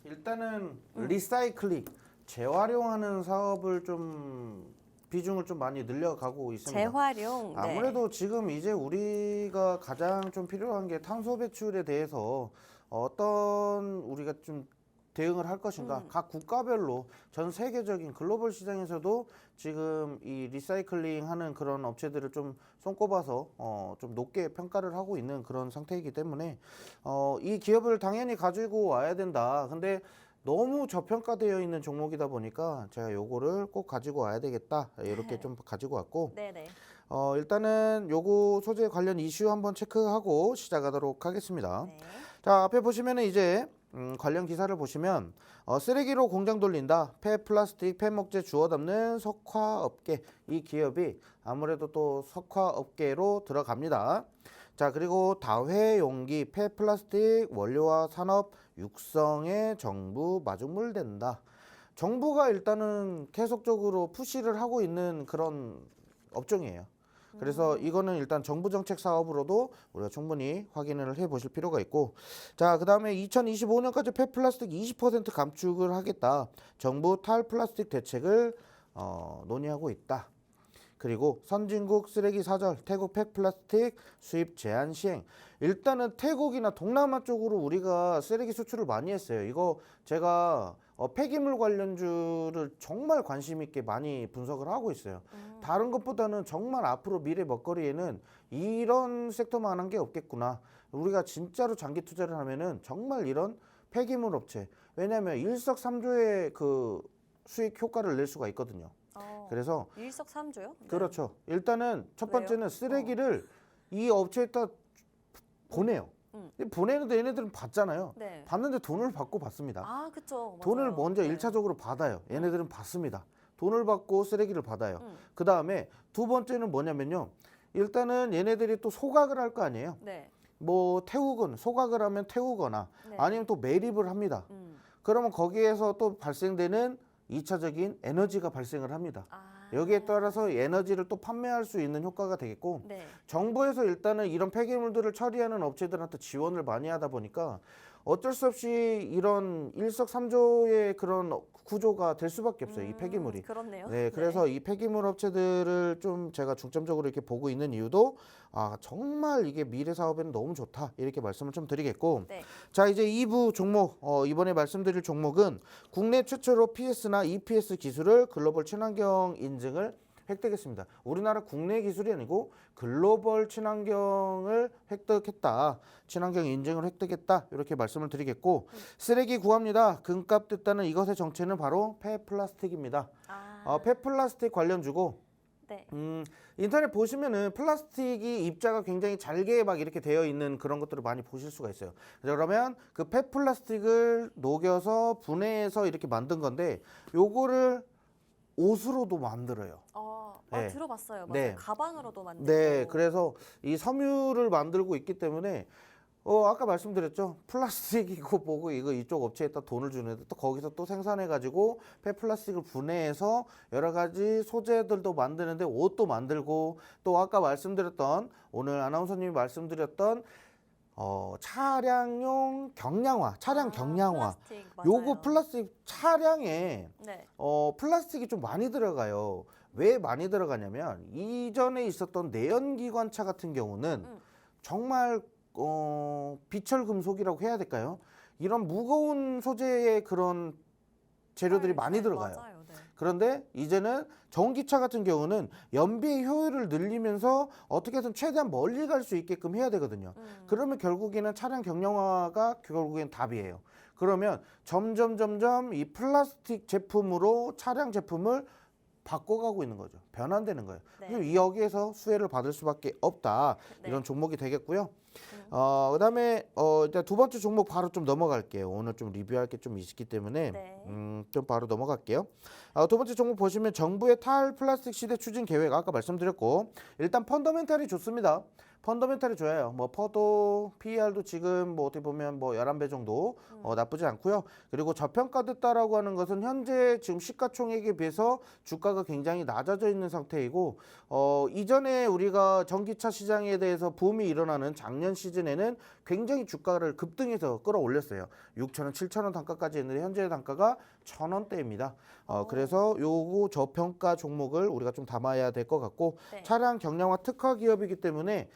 B: 일단은 리사이클링, 재활용하는 사업을 좀 비중을 좀 많이 늘려가고 있습니다.
A: 재활용.
B: 아무래도 지금 이제 우리가 가장 좀 필요한 게 탄소 배출에 대해서 어떤 우리가 좀 대응을 할 것인가. 각 국가별로 전 세계적인 글로벌 시장에서도 지금 이 리사이클링 하는 그런 업체들을 좀 손꼽아서 좀 높게 평가를 하고 있는 그런 상태이기 때문에 이 기업을 당연히 가지고 와야 된다. 근데 너무 저평가되어 있는 종목이다 보니까 제가 요거를 꼭 가지고 와야 되겠다. 이렇게 좀 가지고 왔고
A: 네네.
B: 일단은 요거 소재 관련 이슈 한번 체크하고 시작하도록 하겠습니다.
A: 네.
B: 자, 앞에 보시면은 이제 관련 기사를 보시면 쓰레기로 공장 돌린다. 폐 플라스틱, 폐목재 주워 담는 석화업계. 이 기업이 아무래도 또 석화업계로 들어갑니다. 자, 그리고 다회용기 폐 플라스틱 원료화 산업 육성에 정부 마중물 된다. 정부가 일단은 계속적으로 푸시를 하고 있는 그런 업종이에요. 그래서 이거는 일단 정부 정책 사업으로도 우리가 충분히 확인을 해 보실 필요가 있고, 자, 그다음에 2025년까지 폐플라스틱 20% 감축을 하겠다. 정부 탈플라스틱 대책을 논의하고 있다. 그리고 선진국 쓰레기 사절, 태국 폐플라스틱 수입 제한 시행. 일단은 태국이나 동남아 쪽으로 우리가 쓰레기 수출을 많이 했어요. 이거 제가 폐기물 관련주를 정말 관심 있게 많이 분석을 하고 있어요. 다른 것보다는 정말 앞으로 미래 먹거리에는 이런 섹터만 한 게 없겠구나. 우리가 진짜로 장기 투자를 하면은 정말 이런 폐기물 업체. 왜냐하면 일석삼조의 그 수익 효과를 낼 수가 있거든요. 그래서
A: 일석삼조요? 네.
B: 그렇죠. 일단은 첫
A: 왜요?
B: 번째는 쓰레기를 이 업체에다 보내요. 보내는데 얘네들은 받잖아요.
A: 네.
B: 받는데 돈을 받고 받습니다.
A: 아, 그쵸.
B: 돈을
A: 맞아요.
B: 먼저
A: 네.
B: 일차적으로 받아요. 얘네들은 받습니다. 돈을 받고 쓰레기를 받아요. 그 다음에 두 번째는 뭐냐면요. 일단은 얘네들이 또 소각을 할 거 아니에요.
A: 네.
B: 뭐 소각을 하면 태우거나
A: 네.
B: 아니면 또 매립을 합니다. 그러면 거기에서 또 발생되는 2차적인 에너지가 발생을 합니다. 여기에 따라서 에너지를 또 판매할 수 있는 효과가 되겠고,
A: 네.
B: 정부에서 일단은 이런 폐기물들을 처리하는 업체들한테 지원을 많이 하다 보니까 어쩔 수 없이 이런 일석삼조의 그런 구조가 될 수밖에 없어요. 이 폐기물이.
A: 그렇네요.
B: 네, 그래서 이 폐기물 업체들을 좀 제가 중점적으로 이렇게 보고 있는 이유도 정말 이게 미래 사업에는 너무 좋다. 이렇게 말씀을 좀 드리겠고.
A: 네.
B: 자, 이제 2부 종목, 이번에 말씀드릴 종목은 국내 최초로 PS나 EPS 기술을 글로벌 친환경 인증을 획득했습니다. 우리나라 국내 기술이 아니고 글로벌 친환경을 획득했다. 친환경 인증을 획득했다. 이렇게 말씀을 드리겠고, 쓰레기 구합니다. 금값 됐다는 이것의 정체는 바로 폐플라스틱입니다. 폐플라스틱 관련주고,
A: 네.
B: 인터넷 보시면은 플라스틱이 입자가 굉장히 잘게 막 이렇게 되어 있는 그런 것들을 많이 보실 수가 있어요. 그러면 그 폐플라스틱을 녹여서 분해해서 이렇게 만든 건데, 요거를 옷으로도 만들어요. 네.
A: 들어봤어요. 맞아요.
B: 네.
A: 가방으로도 만들고.
B: 네, 그래서 이 섬유를 만들고 있기 때문에 아까 말씀드렸죠. 플라스틱이고 뭐고 이거 이쪽 업체에다 돈을 주는데 또 거기서 또 생산해가지고 폐플라스틱을 분해해서 여러 가지 소재들도 만드는데 옷도 만들고 또 아까 말씀드렸던 오늘 아나운서님이 말씀드렸던 차량용 경량화, 차량 경량화.
A: 플라스틱,
B: 요거
A: 맞아요.
B: 플라스틱 차량에
A: 네.
B: 플라스틱이 좀 많이 들어가요. 왜 많이 들어가냐면 이전에 있었던 내연기관차 같은 경우는 정말 비철금속이라고 해야 될까요? 이런 무거운 소재의 그런 재료들이 많이 들어가요.
A: 맞아요. 네.
B: 그런데 이제는 전기차 같은 경우는 연비의 효율을 늘리면서 어떻게든 최대한 멀리 갈 수 있게끔 해야 되거든요. 그러면 결국에는 차량 경량화가 결국엔 답이에요. 그러면 점점 이 플라스틱 제품으로 차량 제품을 바꿔가고 있는 거죠. 변환되는 거예요.
A: 네.
B: 그래서 여기에서 수혜를 받을 수밖에 없다.
A: 네.
B: 이런 종목이 되겠고요. 그다음에 일단 두 번째 종목 바로 좀 넘어갈게요. 오늘 좀 리뷰할 게 좀 있기 때문에
A: 네.
B: 좀 바로 넘어갈게요. 두 번째 종목 보시면 정부의 탈플라스틱 시대 추진 계획 아까 말씀드렸고 일단 펀더멘탈이 좋습니다. 펀더멘탈이 좋아요. 뭐 퍼도 PER도 지금 뭐 어떻게 보면 뭐 11배 정도 나쁘지 않고요. 그리고 저평가됐다라고 하는 것은 현재 지금 시가총액에 비해서 주가가 굉장히 낮아져 있는 상태이고 이전에 우리가 전기차 시장에 대해서 붐이 일어나는 작년 시즌에는 굉장히 주가를 급등해서 끌어올렸어요. 6,000원, 7,000원 단가까지 했는데 현재 단가가 1,000원대입니다. 그래서 요거 저평가 종목을 우리가 좀 담아야 될 것 같고
A: 네.
B: 차량 경량화 특화 기업이기 때문에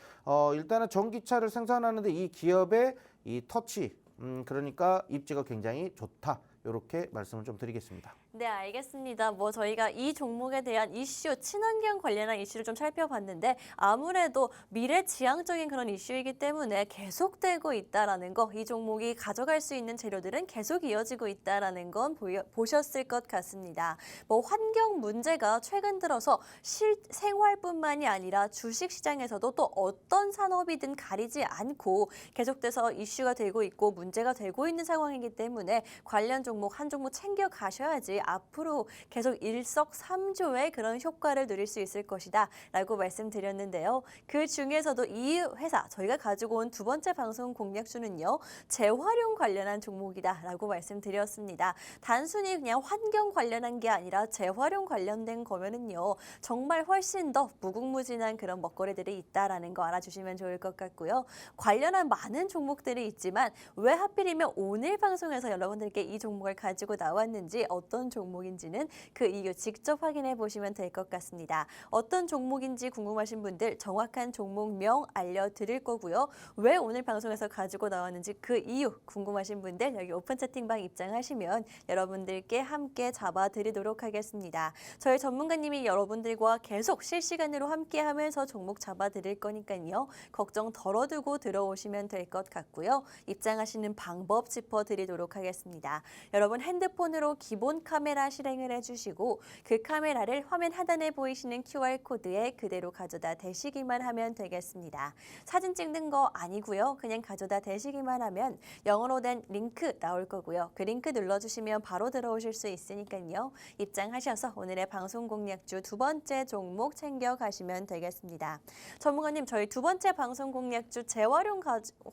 B: 일단은 전기차를 생산하는데 이 기업의 이 터치 그러니까 입지가 굉장히 좋다. 이렇게 말씀을 좀 드리겠습니다.
A: 네, 알겠습니다. 뭐 저희가 이 종목에 대한 이슈, 친환경 관련한 이슈를 좀 살펴봤는데 아무래도 미래지향적인 그런 이슈이기 때문에 계속되고 있다라는 거, 이 종목이 가져갈 수 있는 재료들은 계속 이어지고 있다라는 건 보셨을 것 같습니다. 뭐 환경 문제가 최근 들어서 생활뿐만이 아니라 주식시장에서도 또 어떤 산업이든 가리지 않고 계속돼서 이슈가 되고 있고 문제가 되고 있는 상황이기 때문에 관련 종목 한 종목 챙겨 가셔야지 앞으로 계속 일석삼조의 그런 효과를 누릴 수 있을 것이다 라고 말씀드렸는데요. 그 중에서도 이 회사 저희가 가지고 온 두 번째 방송 공략주는요. 재활용 관련한 종목이다 라고 말씀드렸습니다. 단순히 그냥 환경 관련한 게 아니라 재활용 관련된 거면은요. 정말 훨씬 더 무궁무진한 그런 먹거리들이 있다라는 거 알아주시면 좋을 것 같고요. 관련한 많은 종목들이 있지만 왜 하필이면 오늘 방송에서 여러분들께 이 종목을 가지고 나왔는지 어떤 종목인지는 그 이유 직접 확인해 보시면 될 것 같습니다. 어떤 종목인지 궁금하신 분들 정확한 종목명 알려드릴 거고요. 왜 오늘 방송에서 가지고 나왔는지 그 이유 궁금하신 분들 여기 오픈 채팅방 입장하시면 여러분들께 함께 잡아드리도록 하겠습니다. 저희 전문가님이 여러분들과 계속 실시간으로 함께하면서 종목 잡아드릴 거니까요. 걱정 덜어두고 들어오시면 될 것 같고요. 입장하시는 방법 짚어드리도록 하겠습니다. 여러분 핸드폰으로 기본 카메라 실행을 해주시고 그 카메라를 화면 하단에 보이시는 QR코드에 그대로 가져다 대시기만 하면 되겠습니다. 사진 찍는 거 아니고요. 그냥 가져다 대시기만 하면 영어로 된 링크 나올 거고요. 그 링크 눌러주시면 바로 들어오실 수 있으니까요. 입장하셔서 오늘의 방송 공략주 두 번째 종목 챙겨가시면 되겠습니다. 전문가님 저희 두 번째 방송 공략주 재활용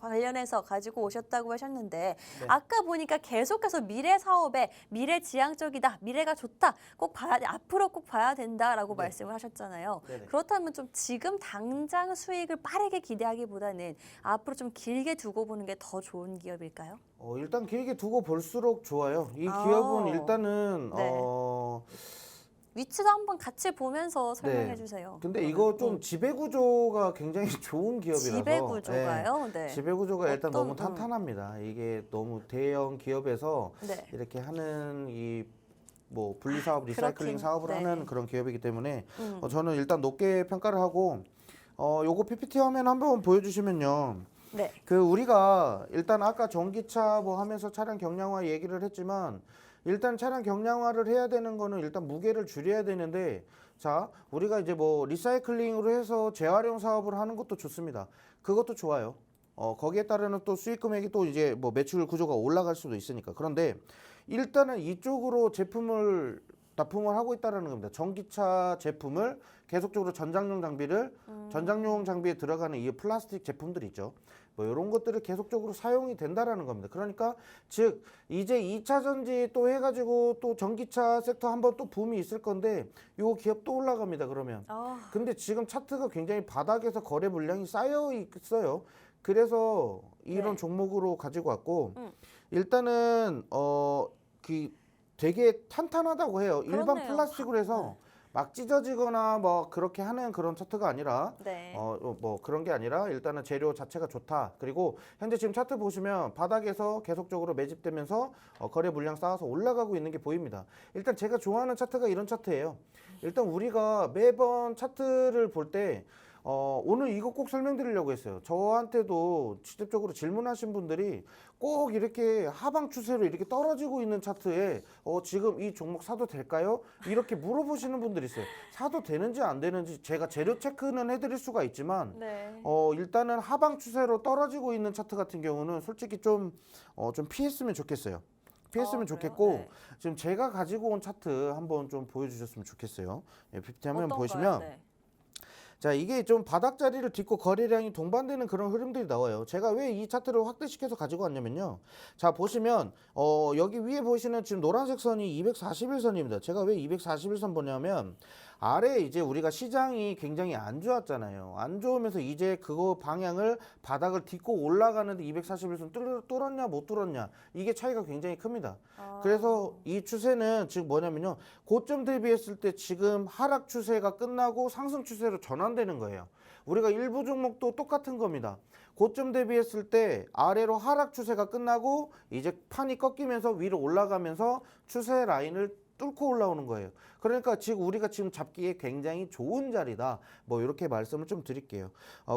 A: 관련해서 가지고 오셨다고 하셨는데
B: 네.
A: 아까 보니까 계속해서 미래 사업에 미래지향적이다, 미래가 좋다, 꼭 봐야 돼, 앞으로 꼭 봐야 된다라고
B: 네.
A: 말씀을 하셨잖아요.
B: 네네.
A: 그렇다면 좀 지금 당장 수익을 빠르게 기대하기보다는 앞으로 좀 길게 두고 보는 게 더 좋은 기업일까요?
B: 일단 길게 두고 볼수록 좋아요. 이
A: 아.
B: 기업은 일단은
A: 네. 위치도 한번 같이 보면서 설명해
B: 네.
A: 주세요.
B: 근데 이거 좀 지배 구조가 굉장히 좋은 기업이라서
A: 지배 구조가요? 네.
B: 지배 구조가 일단
A: 어떤,
B: 너무 탄탄합니다. 이게 너무 대형 기업에서
A: 네.
B: 이렇게 하는 이 뭐 분리사업, 리사이클링
A: 그렇긴,
B: 사업을
A: 네.
B: 하는 그런 기업이기 때문에 저는 일단 높게 평가를 하고 요거 PPT 화면 한번 보여주시면요.
A: 네.
B: 그 우리가 일단 아까 전기차 뭐 하면서 차량 경량화 얘기를 했지만 일단 차량 경량화를 해야 되는 거는 일단 무게를 줄여야 되는데 자 우리가 이제 뭐 리사이클링으로 해서 재활용 사업을 하는 것도 좋습니다. 그것도 좋아요. 거기에 따르는 또 수익 금액이 또 이제 뭐 매출 구조가 올라갈 수도 있으니까. 그런데 일단은 이쪽으로 제품을 납품을 하고 있다는 겁니다. 전기차 제품을 계속적으로 전장용 장비에 들어가는 이 플라스틱 제품들 있죠. 뭐 이런 것들을 계속적으로 사용이 된다라는 겁니다. 그러니까 즉 이제 2차 전지 또 해가지고 또 전기차 섹터 한번 또 붐이 있을 건데 요 기업 또 올라갑니다. 그러면 근데 지금 차트가 굉장히 바닥에서 거래 물량이 쌓여 있어요. 그래서 이런
A: 네.
B: 종목으로 가지고 왔고 일단은 그 되게 탄탄하다고 해요. 일반
A: 그렇네요.
B: 플라스틱으로 해서 막 찢어지거나 뭐 그렇게 하는 그런 차트가 아니라
A: 네.
B: 뭐 그런 게 아니라 일단은 재료 자체가 좋다. 그리고 현재 지금 차트 보시면 바닥에서 계속적으로 매집되면서 거래 물량 쌓아서 올라가고 있는 게 보입니다. 일단 제가 좋아하는 차트가 이런 차트예요. 일단 우리가 매번 차트를 볼 때 오늘 이거 꼭 설명드리려고 했어요. 저한테도 직접적으로 질문하신 분들이 꼭 이렇게 하방 추세로 이렇게 떨어지고 있는 차트에 지금 이 종목 사도 될까요? 이렇게 물어보시는 분들이 있어요. 사도 되는지 안 되는지 제가 재료 체크는 해드릴 수가 있지만
A: 네.
B: 일단은 하방 추세로 떨어지고 있는 차트 같은 경우는 솔직히 좀 피했으면 좋겠어요. 피했으면
A: 그래요?
B: 좋겠고
A: 네.
B: 지금 제가 가지고 온 차트 한번 좀 보여주셨으면 좋겠어요. 예, PPT 화면
A: 어떤가요?
B: 보시면
A: 네.
B: 자, 이게 좀 바닥 자리를 딛고 거래량이 동반되는 그런 흐름들이 나와요. 제가 왜 이 차트를 확대시켜서 가지고 왔냐면요. 자, 보시면 여기 위에 보시는 지금 노란색 선이 241선입니다. 제가 왜 241선 보냐면 아래 이제 우리가 시장이 굉장히 안 좋았잖아요. 안 좋으면서 이제 그거 방향을 바닥을 딛고 올라가는데 241선 뚫었냐 못 뚫었냐 이게 차이가 굉장히 큽니다. 그래서 이 추세는 지금 뭐냐면요. 고점 대비했을 때 지금 하락 추세가 끝나고 상승 추세로 전환되는 거예요. 우리가 일부 종목도 똑같은 겁니다. 고점 대비했을 때 아래로 하락 추세가 끝나고 이제 판이 꺾이면서 위로 올라가면서 추세 라인을 뚫고 올라오는 거예요. 그러니까 지금 우리가 지금 잡기에 굉장히 좋은 자리다. 뭐 이렇게 말씀을 좀 드릴게요.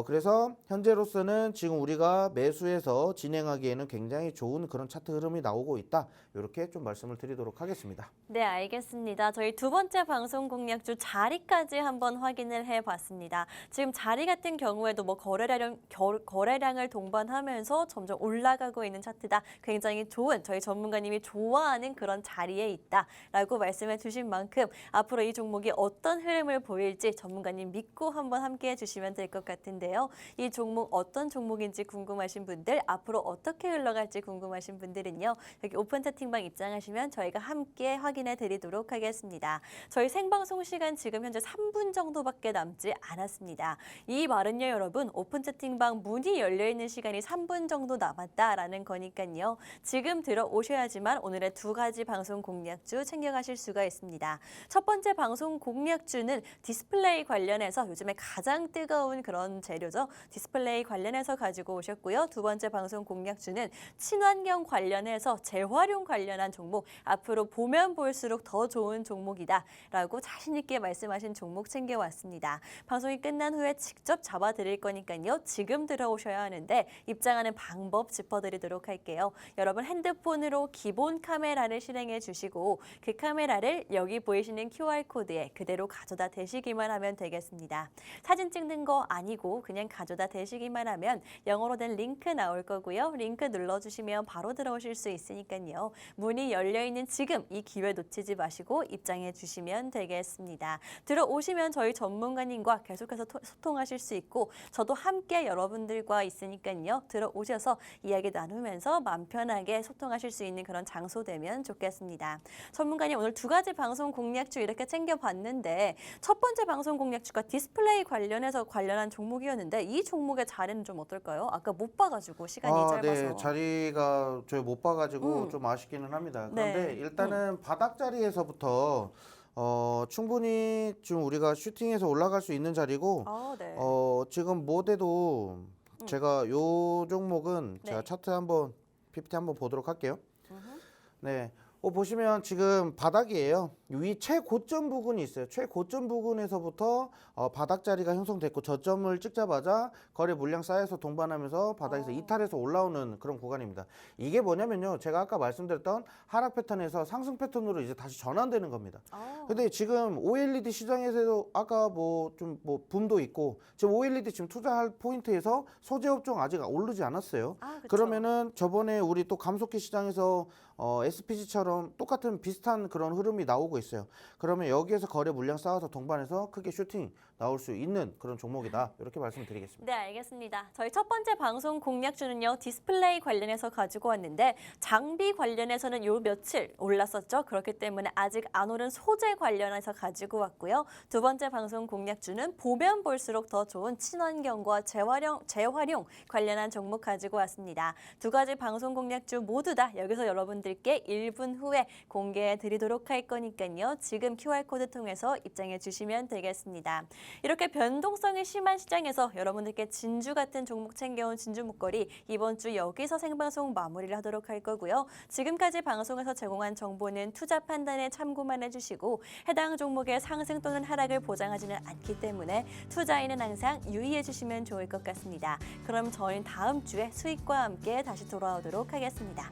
B: 그래서 현재로서는 지금 우리가 매수해서 진행하기에는 굉장히 좋은 그런 차트 흐름이 나오고 있다. 이렇게 좀 말씀을 드리도록 하겠습니다.
A: 네, 알겠습니다. 저희 두 번째 방송 공략주 자리까지 한번 확인을 해봤습니다. 지금 자리 같은 경우에도 뭐 거래량을 동반하면서 점점 올라가고 있는 차트다. 굉장히 좋은 저희 전문가님이 좋아하는 그런 자리에 있다라고 말씀해 주신 만큼 앞으로 이 종목이 어떤 흐름을 보일지 전문가님 믿고 한번 함께해 주시면 될 것 같은데요. 이 종목 어떤 종목인지 궁금하신 분들, 앞으로 어떻게 흘러갈지 궁금하신 분들은요. 여기 오픈 채팅방 입장하시면 저희가 함께 확인해 드리도록 하겠습니다. 저희 생방송 시간 지금 현재 3분 정도밖에 남지 않았습니다. 이 말은요, 여러분, 오픈 채팅방 문이 열려 있는 시간이 3분 정도 남았다라는 거니까요. 지금 들어오셔야지만 오늘의 두 가지 방송 공략주 챙겨가실 수가 있습니다. 첫 번째 방송 공략주는 디스플레이 관련해서 요즘에 가장 뜨거운 그런 재료죠. 디스플레이 관련해서 가지고 오셨고요. 두 번째 방송 공략주는 친환경 관련해서 재활용 관련한 종목, 앞으로 보면 볼수록 더 좋은 종목이다라고 자신 있게 말씀하신 종목 챙겨왔습니다. 방송이 끝난 후에 직접 잡아드릴 거니까요. 지금 들어오셔야 하는데 입장하는 방법 짚어드리도록 할게요. 여러분 핸드폰으로 기본 카메라를 실행해 주시고 그 카메라를 여기 보이시는 QR코드에 그대로 가져다 대시기만 하면 되겠습니다. 사진 찍는 거 아니고 그냥 가져다 대시기만 하면 영어로 된 링크 나올 거고요. 링크 눌러주시면 바로 들어오실 수 있으니까요. 문이 열려있는 지금 이 기회 놓치지 마시고 입장해 주시면 되겠습니다. 들어오시면 저희 전문가님과 계속해서 소통하실 수 있고 저도 함께 여러분들과 있으니까요. 들어오셔서 이야기 나누면서 마음 편하게 소통하실 수 있는 그런 장소 되면 좋겠습니다. 전문가님 오늘 두 가지 방송 공략주 이렇게 챙겨봤는데 첫 번째 방송 공략주가 디스플레이 관련한 종목이었는데 이 종목의 자리는 좀 어떨까요? 아까 못 봐가지고 시간이 짧아서.
B: 네, 자리가 저희 못 봐가지고 좀 아쉽기는 합니다. 그런데
A: 네.
B: 일단은 바닥 자리에서부터 충분히 좀 우리가 슈팅해서 올라갈 수 있는 자리고
A: 네.
B: 지금 모델도 제가 요 종목은
A: 네.
B: 제가 차트 한번 PPT 한번 보도록 할게요. 네. 보시면 지금 바닥이에요. 위 최고점 부분이 있어요. 최고점 부분에서부터 바닥 자리가 형성됐고 저점을 찍자마자 거래 물량 쌓여서 동반하면서 바닥에서 이탈해서 올라오는 그런 구간입니다. 이게 뭐냐면요. 제가 아까 말씀드렸던 하락 패턴에서 상승 패턴으로 이제 다시 전환되는 겁니다. 근데 지금 OLED 시장에서도 아까 뭐 붐도 있고 지금 OLED 지금 투자할 포인트에서 소재 업종 아직 오르지 않았어요.
A: 그쵸.
B: 그러면은 저번에 우리 또 감속기 시장에서 SPG처럼 똑같은 비슷한 그런 흐름이 나오고 있어요. 그러면 여기에서 거래 물량 쌓아서 동반해서 크게 슈팅 나올 수 있는 그런 종목이다. 이렇게 말씀드리겠습니다.
A: 네, 알겠습니다. 저희 첫 번째 방송 공략주는요, 디스플레이 관련해서 가지고 왔는데 장비 관련해서는 요 며칠 올랐었죠. 그렇기 때문에 아직 안 오른 소재 관련해서 가지고 왔고요. 두 번째 방송 공략주는 보면 볼수록 더 좋은 친환경과 재활용 관련한 종목 가지고 왔습니다. 두 가지 방송 공략주 모두 다 여기서 여러분들께 1분 후에 공개해 드리도록 할 거니까요. 지금 QR코드 통해서 입장해 주시면 되겠습니다. 이렇게 변동성이 심한 시장에서 여러분들께 진주 같은 종목 챙겨온 진주 목걸이 이번 주 여기서 생방송 마무리를 하도록 할 거고요. 지금까지 방송에서 제공한 정보는 투자 판단에 참고만 해주시고 해당 종목의 상승 또는 하락을 보장하지는 않기 때문에 투자에는 항상 유의해 주시면 좋을 것 같습니다. 그럼 저희는 다음 주에 수익과 함께 다시 돌아오도록 하겠습니다.